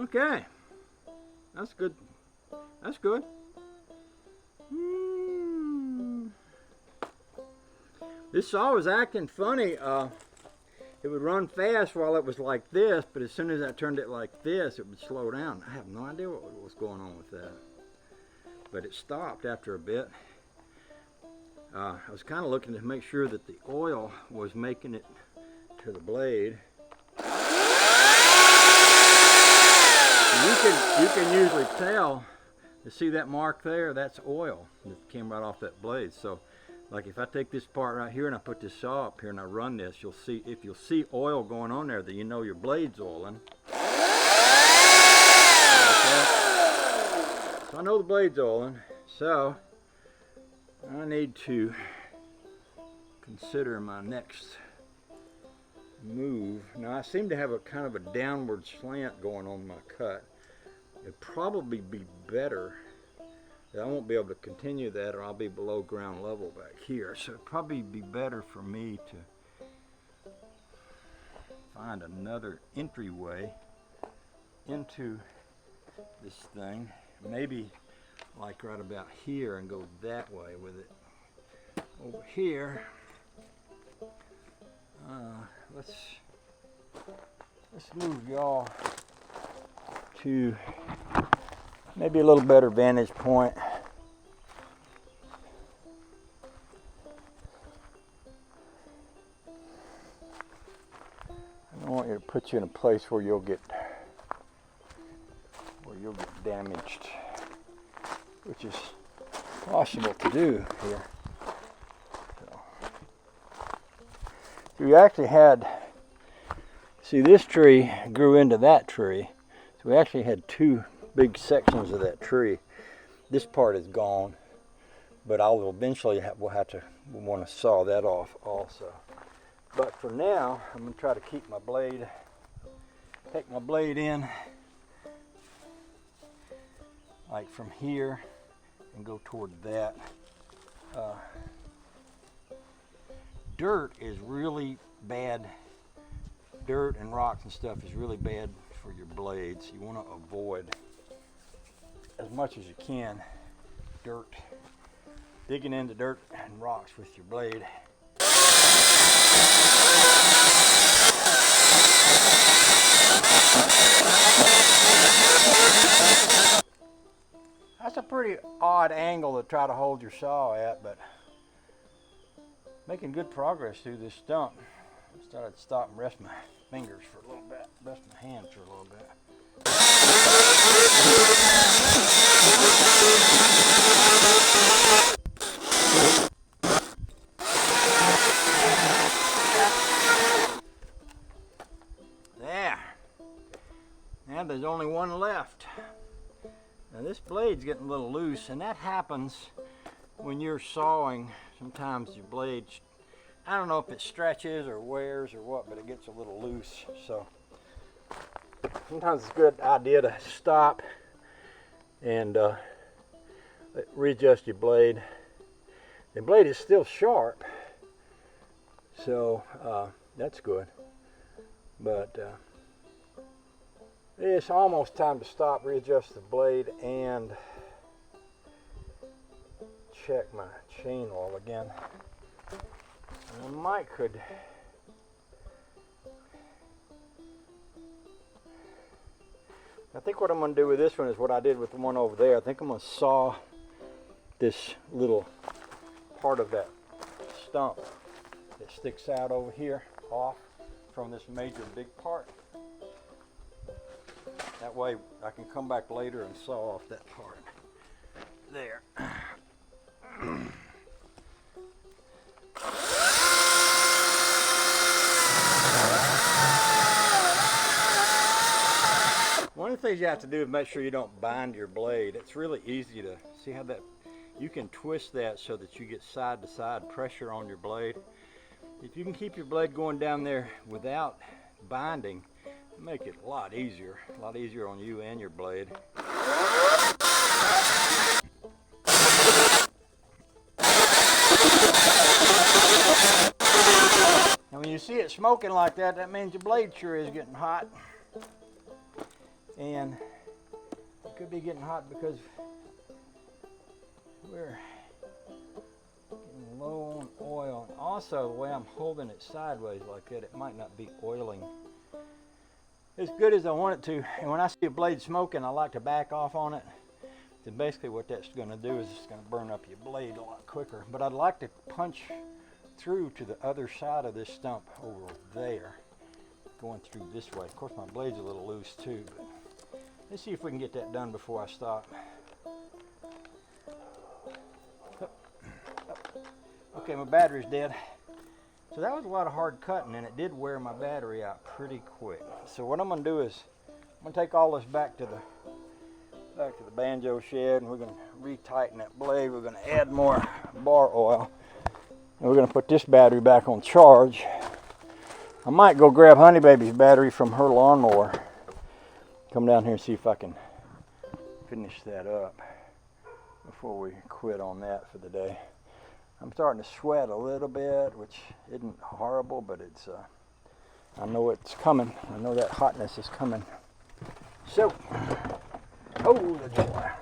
Okay, that's good. That's good. This saw was acting funny. It would run fast while it was like this, but as soon as I turned it like this, it would slow down. I have no idea what was going on with that. But it stopped after a bit. I was kind of looking to make sure that the oil was making it to the blade. You can usually tell, you see that mark there, that's oil that came right off that blade. So like if I take this part right here and I put this saw up here and I run this, you'll see, if you'll see oil going on there, that you know your blade's oiling. So I know the blade's oiling, so I need to consider my next move. Now I seem to have a kind of a downward slant going on my cut. It'd probably be better. I won't be able to continue that, or I'll be below ground level back here. So it'd probably be better for me to find another entryway into this thing. Maybe like right about here and go that way with it. Over here, let's move y'all to maybe a little better vantage point. I don't want you to put you in a place where you'll get damaged, which is possible to do here. So we actually had, see, this tree grew into that tree, so we actually had two big sections of that tree. This part is gone, but I'll eventually we'll want to saw that off also. But for now, I'm going to try to keep my blade, take my blade in like from here and go toward that. Dirt is really bad. Dirt and rocks and stuff is really bad for your blades. You want to avoid as much as you can dirt, digging into dirt and rocks with your blade. That's a pretty odd angle to try to hold your saw at, but making good progress through this stump. I thought I'd stop and rest my fingers for a little bit, rest my hands for a little bit. There. Now there's only one left. Now this blade's getting a little loose, and that happens when you're sawing. Sometimes your blade, I don't know if it stretches or wears or what, but it gets a little loose. So sometimes it's a good idea to stop and readjust your blade. The blade is still sharp, so that's good. But it's almost time to stop, readjust the blade, and check my chain oil again. And I could I think what I'm going to do with this one is what I did with the one over there. I think I'm going to saw this little part of that stump that sticks out over here off from this major big part. That way I can come back later and saw off that part there. One of the things you have to do is make sure you don't bind your blade. It's really easy to see how that, you can twist that so that you get side to side pressure on your blade. If you can keep your blade going down there without binding, it'll make it a lot easier on you and your blade. And when you see it smoking like that, that means your blade sure is getting hot. And it could be getting hot because we're getting low on oil. And also, the way I'm holding it sideways like that, it might not be oiling as good as I want it to. And when I see a blade smoking, I like to back off on it. Then basically what that's going to do is it's going to burn up your blade a lot quicker. But I'd like to punch through to the other side of this stump over there, going through this way. Of course, my blade's a little loose too, but let's see if we can get that done before I stop. Okay, my battery's dead. So that was a lot of hard cutting, and it did wear my battery out pretty quick. So what I'm going to do is I'm going to take all this back to the banjo shed, and we're going to retighten that blade. We're going to add more bar oil, and we're going to put this battery back on charge. I might go grab Honey Baby's battery from her lawnmower. Come down here and see if I can finish that up before we quit on that for the day. I'm starting to sweat a little bit, which isn't horrible, but it's I know it's coming. I know that hotness is coming. So, oh, the door.